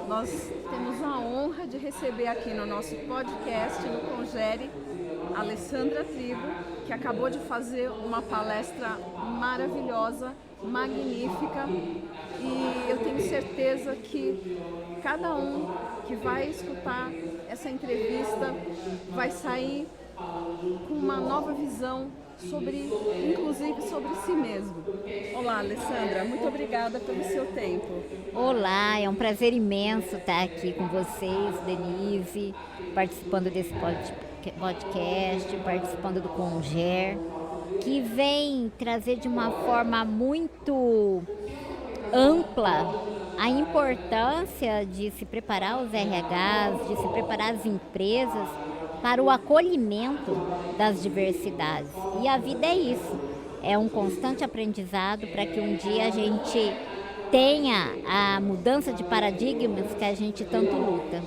Nós temos a honra de receber aqui no nosso podcast, no Congere, a Alessandra Trigo, que acabou de fazer uma palestra maravilhosa, magnífica, e eu tenho certeza que cada um que vai escutar essa entrevista vai sair com uma nova visão inclusive sobre si mesmo. Olá, Alessandra, muito obrigada pelo seu tempo. Olá, é um prazer imenso estar aqui com vocês, Denise, participando desse podcast, participando do Conger, que vem trazer de uma forma muito ampla a importância de se preparar os RHs, de se preparar as empresas para o acolhimento das diversidades. E a vida é isso, é um constante aprendizado para que um dia a gente tenha a mudança de paradigmas que a gente tanto luta.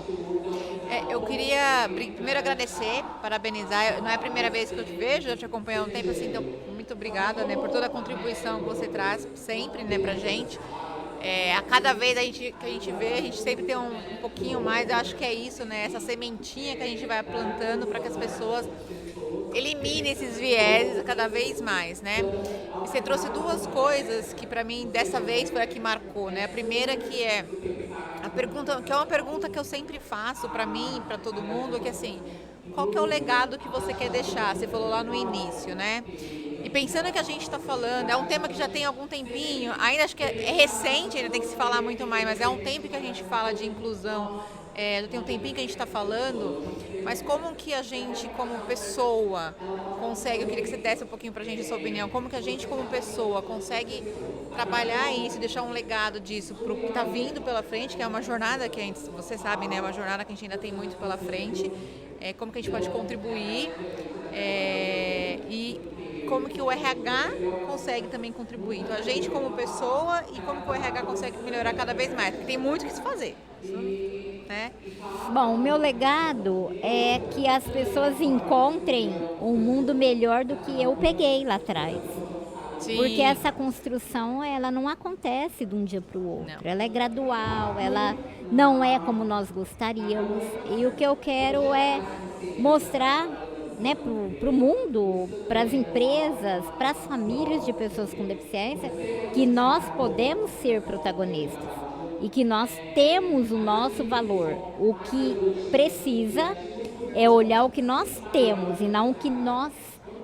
Eu queria primeiro agradecer, parabenizar. Não é a primeira vez que eu te vejo, eu te acompanho há um tempo assim, então muito obrigada, né, por toda a contribuição que você traz sempre, né, pra gente. A cada vez que a gente vê, a gente sempre tem um pouquinho mais. Eu acho que é isso, né, essa sementinha que a gente vai plantando para que as pessoas eliminem esses vieses cada vez mais, né? E você trouxe duas coisas que para mim dessa vez foi a que marcou, né? A primeira que é a pergunta, que é uma pergunta que eu sempre faço para mim e para todo mundo, que é assim, qual que é o legado que você quer deixar? Você falou lá no início, né? E pensando que a gente está falando, é um tema que já tem algum tempinho, ainda acho que é recente, ainda tem que se falar muito mais, mas é um tempo que a gente fala de inclusão, já tem um tempinho que a gente está falando, mas como que a gente, como pessoa, consegue, eu queria que você desse um pouquinho pra gente a sua opinião, como que a gente, como pessoa, consegue trabalhar isso, deixar um legado disso pro que está vindo pela frente, que é uma jornada que a gente, você sabe, né, é uma jornada que a gente ainda tem muito pela frente, como que a gente pode contribuir, e como que o RH consegue também contribuir. Então, a gente como pessoa e como que o RH consegue melhorar cada vez mais, porque tem muito o que se fazer, né? Bom, o meu legado é que as pessoas encontrem um mundo melhor do que eu peguei lá atrás. Sim. Porque essa construção, ela não acontece de um dia para o outro. Não. Ela é gradual, ela não é como nós gostaríamos. E o que eu quero é mostrar, né, para o mundo, para as empresas, para as famílias de pessoas com deficiência, que nós podemos ser protagonistas e que nós temos o nosso valor. O que precisa é olhar o que nós temos e não o que nós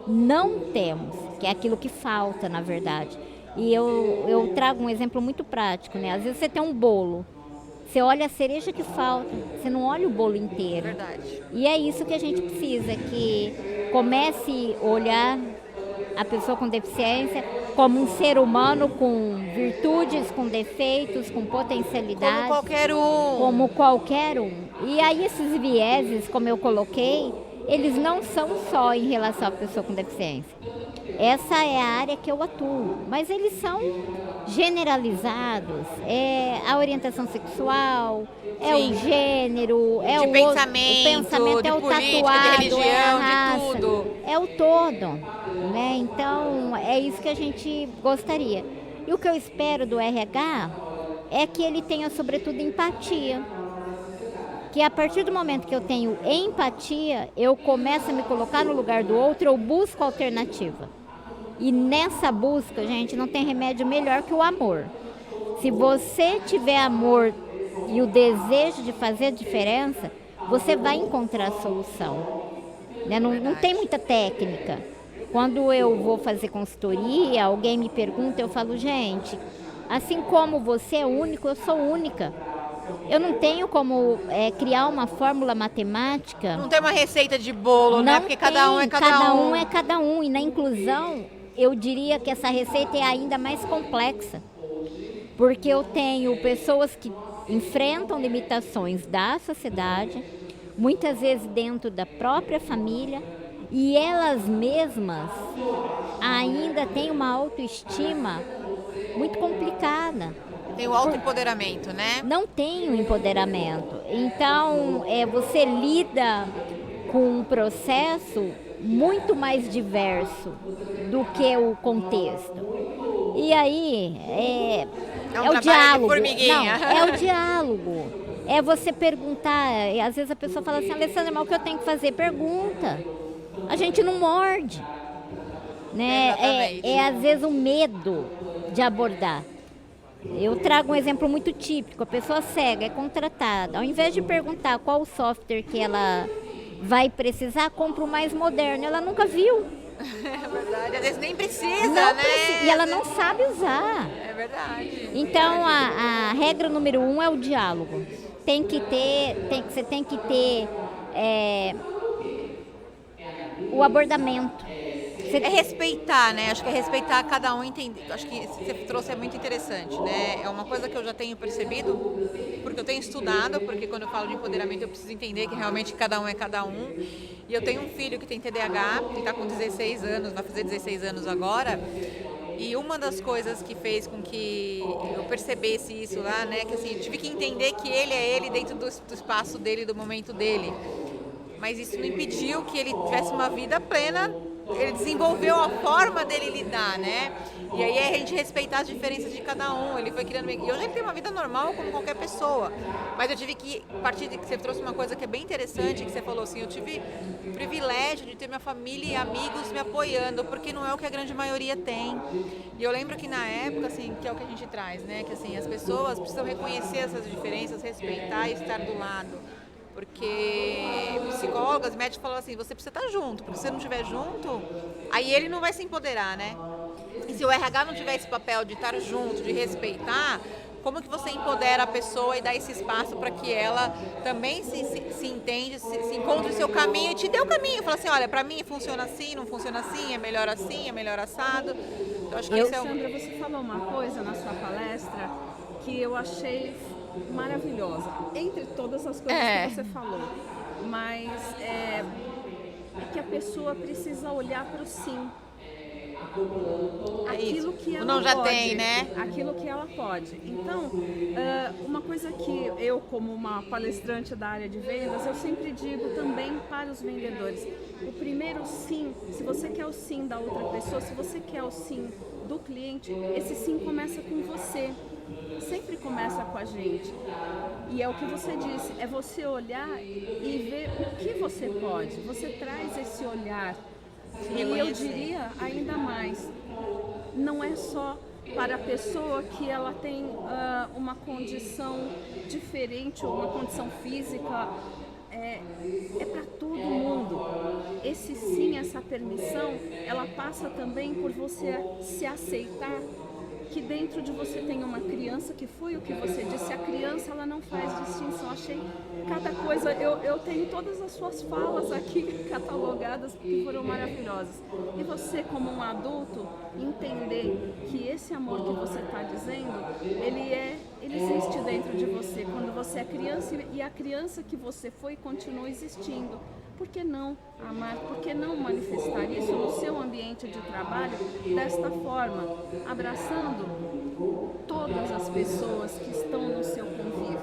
não temos, que é aquilo que falta, na verdade. E eu trago um exemplo muito prático, né? Às vezes você tem um bolo, você olha a cereja que falta, você não olha o bolo inteiro. Verdade. E é isso que a gente precisa, que comece a olhar a pessoa com deficiência como um ser humano com virtudes, com defeitos, com potencialidades. Como qualquer um. Como qualquer um. E aí esses vieses, como eu coloquei, eles não são só em relação à pessoa com deficiência. Essa é a área que eu atuo, mas eles são generalizados. É a orientação sexual, é Sim. o gênero, é de o pensamento, de é o política, tatuado, de religião, é a raça, de tudo. é o todo, né? Então, é isso que a gente gostaria. E o que eu espero do RH é que ele tenha, sobretudo, empatia. Que a partir do momento que eu tenho empatia, eu começo a me colocar no lugar do outro, eu busco alternativa. E nessa busca, gente, não tem remédio melhor que o amor. Se você tiver amor e o desejo de fazer a diferença, você vai encontrar a solução. Né? Não tem muita técnica. Quando eu vou fazer consultoria, alguém me pergunta, eu falo, gente, assim como você é único, eu sou única. Eu não tenho como criar uma fórmula matemática. Não tem uma receita de bolo, né? Porque cada um é cada um. Cada um é cada um. E na inclusão, eu diria que essa receita é ainda mais complexa. Porque eu tenho pessoas que enfrentam limitações da sociedade, muitas vezes dentro da própria família, e elas mesmas ainda têm uma autoestima muito complicada. Tem o autoempoderamento, né? Não tem o empoderamento. Então, você lida com um processo muito mais diverso do que o contexto. E aí, É um o trabalho de diálogo. formiguinha. Não, é o diálogo. É você perguntar, às vezes a pessoa fala assim, Alessandra, mas o que eu tenho que fazer? Pergunta. A gente não morde. Né? Às vezes o medo de abordar. Eu trago um exemplo muito típico, a pessoa cega é contratada, ao invés de perguntar qual o software que ela vai precisar, compra o mais moderno, ela nunca viu. É verdade, às vezes nem precisa, né? E ela não sabe usar. É verdade. Então a regra número 1 é o diálogo. Você tem que ter o abordamento. É respeitar, né? Acho que é respeitar cada um, entender. Acho que isso que você trouxe é muito interessante, né? É uma coisa que eu já tenho percebido, porque eu tenho estudado, porque quando eu falo de empoderamento eu preciso entender que realmente cada um é cada um. E eu tenho um filho que tem TDAH, que está com 16 anos, vai fazer 16 anos agora. E uma das coisas que fez com que eu percebesse isso lá, né? Que assim, eu tive que entender que ele é ele dentro do espaço dele, do momento dele. Mas isso não impediu que ele tivesse uma vida plena. Ele desenvolveu a forma dele lidar, né? E aí é a gente respeitar as diferenças de cada um. Ele foi criando... E hoje ele tem uma vida normal como qualquer pessoa. Mas eu tive que, a partir de que você trouxe uma coisa que é bem interessante, que você falou assim, eu tive o privilégio de ter minha família e amigos me apoiando, porque não é o que a grande maioria tem. E eu lembro que na época, assim, que é o que a gente traz, né? Que assim, as pessoas precisam reconhecer essas diferenças, respeitar e estar do lado. Porque psicólogas, médicos falam assim, você precisa estar junto, porque se você não estiver junto, aí ele não vai se empoderar, né? E se o RH não tiver esse papel de estar junto, de respeitar, como que você empodera a pessoa e dá esse espaço para que ela também se entende, se encontre o seu caminho e te dê o caminho. Fala assim, olha, para mim funciona assim, não funciona assim, é melhor assado. Então, acho que isso Sandra, você falou uma coisa na sua palestra que eu achei maravilhosa, entre todas as coisas que você falou, mas é que a pessoa precisa olhar para o sim, aquilo que ela não já pode, tem, né? Aquilo que ela pode. Então, uma coisa que eu, como uma palestrante da área de vendas, eu sempre digo também para os vendedores, o primeiro sim, se você quer o sim da outra pessoa, se você quer o sim do cliente, esse sim começa com você. Sempre começa com a gente. E é o que você disse, é você olhar e ver o que você pode. Você traz esse olhar. E eu diria ainda mais, não é só para a pessoa que ela tem uma condição diferente, ou uma condição física, é para todo mundo. Esse sim, essa permissão, ela passa também por você se aceitar que dentro de você tem uma criança, que foi o que você disse, a criança ela não faz distinção. Achei cada coisa, eu tenho todas as suas falas aqui catalogadas que foram maravilhosas. E você, como um adulto, entender que esse amor que você está dizendo, ele existe dentro de você. Quando você é criança, e a criança que você foi continua existindo. Por que não amar? Por que não manifestar isso no seu ambiente de trabalho desta forma? Abraçando todas as pessoas que estão no seu convívio.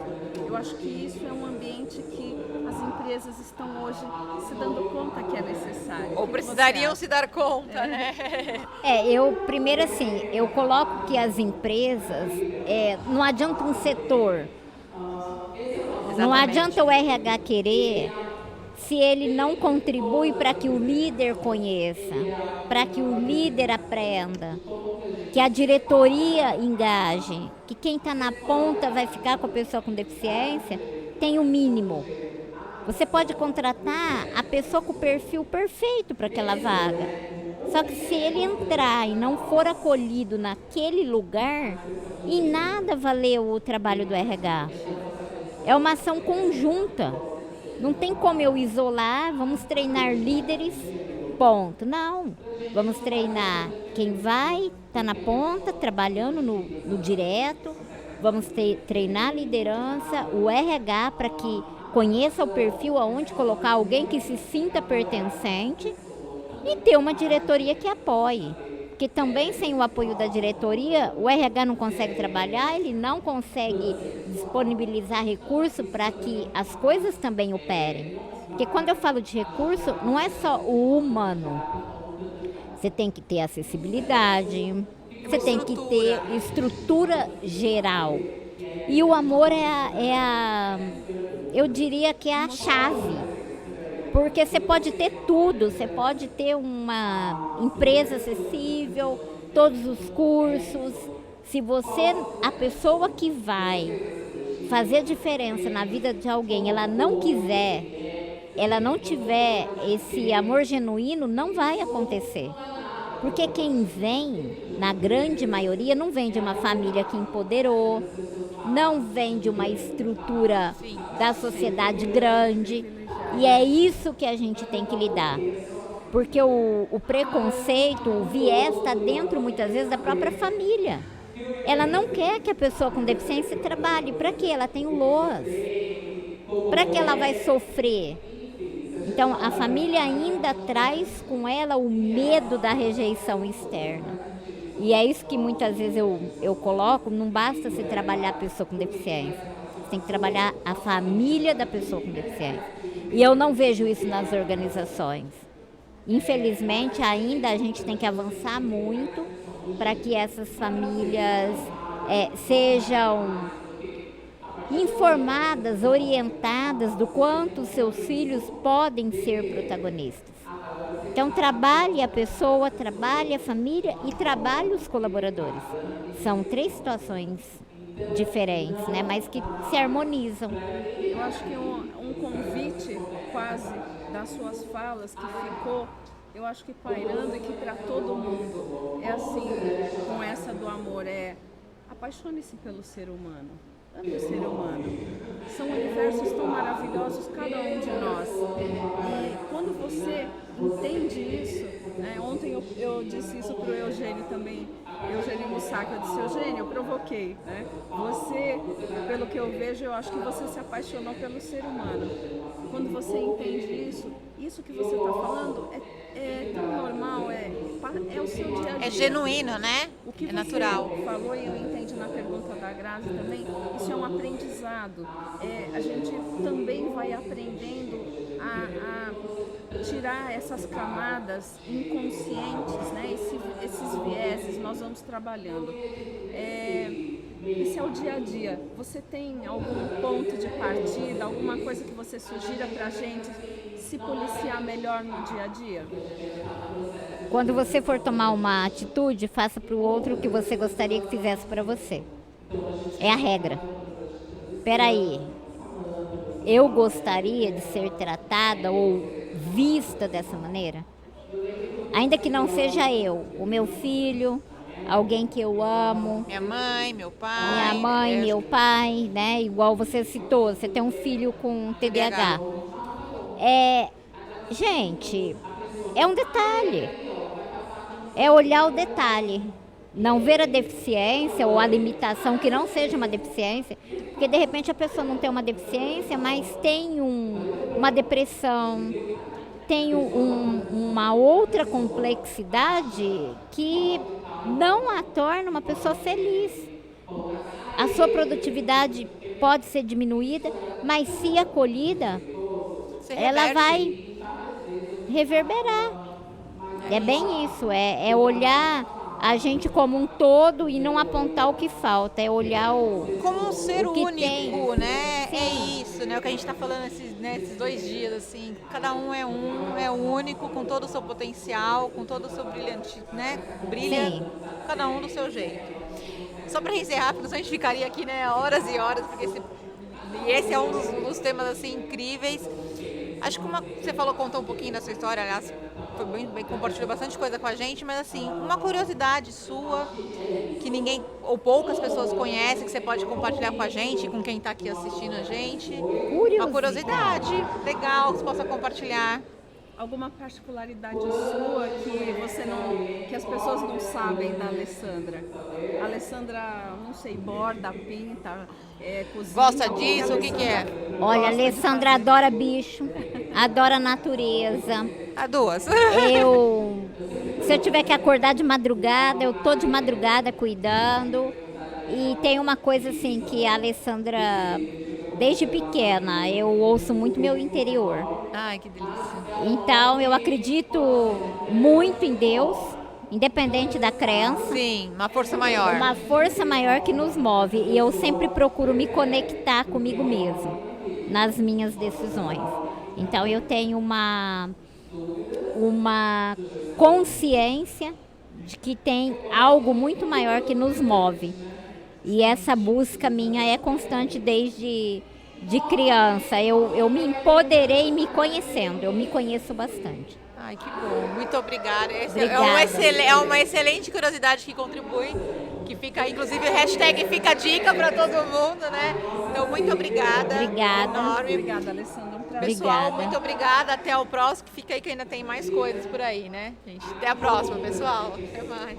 Eu acho que isso é um ambiente que as empresas estão hoje se dando conta que é necessário. Ou precisariam se dar conta, né? Primeiro assim, eu coloco que as empresas, não adianta um setor, não adianta o RH querer, se ele não contribui para que o líder conheça, para que o líder aprenda, que a diretoria engaje, que quem está na ponta vai ficar com a pessoa com deficiência, tem o mínimo. Você pode contratar a pessoa com o perfil perfeito para aquela vaga. Só que se ele entrar e não for acolhido naquele lugar, em nada valeu o trabalho do RH. É uma ação conjunta. Não tem como eu isolar, vamos treinar líderes, ponto. Não, vamos treinar quem vai, está na ponta, trabalhando no direto, vamos treinar a liderança, o RH para que conheça o perfil aonde colocar alguém que se sinta pertencente e ter uma diretoria que apoie. Porque também sem o apoio da diretoria, o RH não consegue trabalhar, ele não consegue disponibilizar recurso para que as coisas também operem. Porque quando eu falo de recurso, não é só o humano. Você tem que ter acessibilidade, você tem que ter estrutura geral. E o amor eu diria que é a chave. Porque você pode ter tudo, você pode ter uma empresa acessível, todos os cursos. Se a pessoa que vai fazer diferença na vida de alguém, ela não quiser, ela não tiver esse amor genuíno, não vai acontecer. Porque quem vem, na grande maioria, não vem de uma família que empoderou, não vem de uma estrutura da sociedade grande. E é isso que a gente tem que lidar. Porque o preconceito, o viés está dentro, muitas vezes, da própria família. Ela não quer que a pessoa com deficiência trabalhe. Para quê? Ela tem o LOAS. Para que ela vai sofrer? Então, a família ainda traz com ela o medo da rejeição externa. E é isso que muitas vezes eu coloco, não basta você trabalhar a pessoa com deficiência. Você tem que trabalhar a família da pessoa com deficiência. E eu não vejo isso nas organizações. Infelizmente, ainda a gente tem que avançar muito para que essas famílias sejam informadas, orientadas do quanto seus filhos podem ser protagonistas. Então, trabalhe a pessoa, trabalhe a família e trabalhe os colaboradores. São 3 situações diferentes, né, mas que se harmonizam. Eu acho que um convite quase das suas falas que ficou, eu acho que pairando e que para todo mundo é assim, com essa do amor, apaixone-se pelo ser humano. Ame o ser humano. São universos tão maravilhosos, cada um de nós. E quando você entende isso, ontem eu disse isso para o Eugênio também, Eugênio Mussac, eu disse, Eugênio, eu provoquei, né? Você, pelo que eu vejo, eu acho que você se apaixonou pelo ser humano. Quando você entende isso que você está falando é tão normal, é o seu dia a dia. É genuíno, né? O que é natural. Você falou e eu entendi na pergunta da Grazi também, isso é um aprendizado. A gente também vai aprendendo a tirar essas camadas inconscientes, né? Esses vieses, nós vamos trabalhando. Esse é o dia a dia. Você tem algum ponto de partida, alguma coisa que você sugira pra gente se policiar melhor no dia a dia? Quando você for tomar uma atitude, faça para o outro o que você gostaria que fizesse para você. É a regra. Peraí, eu gostaria de ser tratada ou vista dessa maneira? Ainda que não seja eu, o meu filho, alguém que eu amo. Minha mãe, meu pai. Minha mãe, meu pai, né? Igual você citou, você tem um filho com TDAH. Gente, é um detalhe. É olhar o detalhe. Não ver a deficiência ou a limitação que não seja uma deficiência, porque de repente a pessoa não tem uma deficiência, mas tem uma depressão, tem uma outra complexidade que não a torna uma pessoa feliz. A sua produtividade pode ser diminuída, mas se acolhida, ela vai reverberar. É bem isso, é olhar a gente como um todo e não apontar o que falta, é olhar como um ser único, tem. Né? Sim. É isso, né? O que a gente está falando esses 2 dias, assim, cada um é único, com todo o seu potencial, com todo o seu brilhante, né? Brilha, Sim. Cada um do seu jeito. Só para encerrar, porque senão a gente ficaria aqui, né, horas e horas, porque esse é um dos temas, assim, incríveis. Acho que você contou um pouquinho da sua história, aliás, foi bem compartilhou bastante coisa com a gente, mas assim, uma curiosidade sua, que ninguém ou poucas pessoas conhecem, que você pode compartilhar com a gente, com quem está aqui assistindo a gente. Uma curiosidade legal que você possa compartilhar. Alguma particularidade sua que as pessoas não sabem da Alessandra? A Alessandra, não sei, borda, pinta, cozinha. Gosta disso? O que é? Olha, a Alessandra adora bicho, adora natureza. A 2. Se eu tiver que acordar de madrugada, eu tô de madrugada cuidando. E tem uma coisa assim que a Alessandra, desde pequena, eu ouço muito meu interior. Ai, que delícia. Então, eu acredito muito em Deus. independente da crença, Sim, uma força maior. uma força maior que nos move. E eu sempre procuro me conectar comigo mesmo nas minhas decisões. Então eu tenho uma consciência de que tem algo muito maior que nos move. E essa busca minha é constante desde de criança. Eu me empoderei me conhecendo, eu me conheço bastante. Ai, que bom. Muito obrigada. Obrigada. É uma excelente curiosidade que contribui, que fica, inclusive, hashtag fica a dica para todo mundo, né? Então, muito obrigada. Obrigada. Enorme. Obrigada, Alessandra. Um prazer. Pessoal, Obrigada. muito obrigada. Até o próximo. Fica aí que ainda tem mais coisas por aí, né, gente? Até a próxima, pessoal. Até mais.